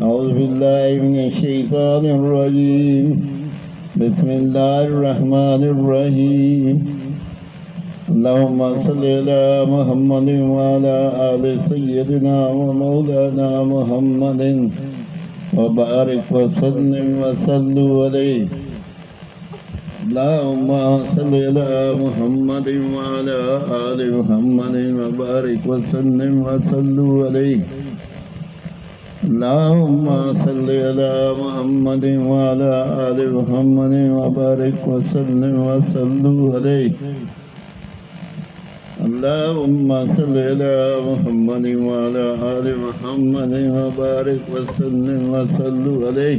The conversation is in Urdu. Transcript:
أعوذ بالله من الشيطان الرجيم بسم الله الرحمن الرحيم اللهم صل على محمد وعلى آل سيدنا ومولانا محمد وبارك وسلم وصلوا عليه اللهم صل على محمد وعلى آل محمد وبارك وسلم وصلوا عليه اللهم صل على محمد وعلى آل محمد وبارك وسلم وصلوا عليه اللهم صل على محمد وعلى آل محمد وبارك وسلم وصلوا عليه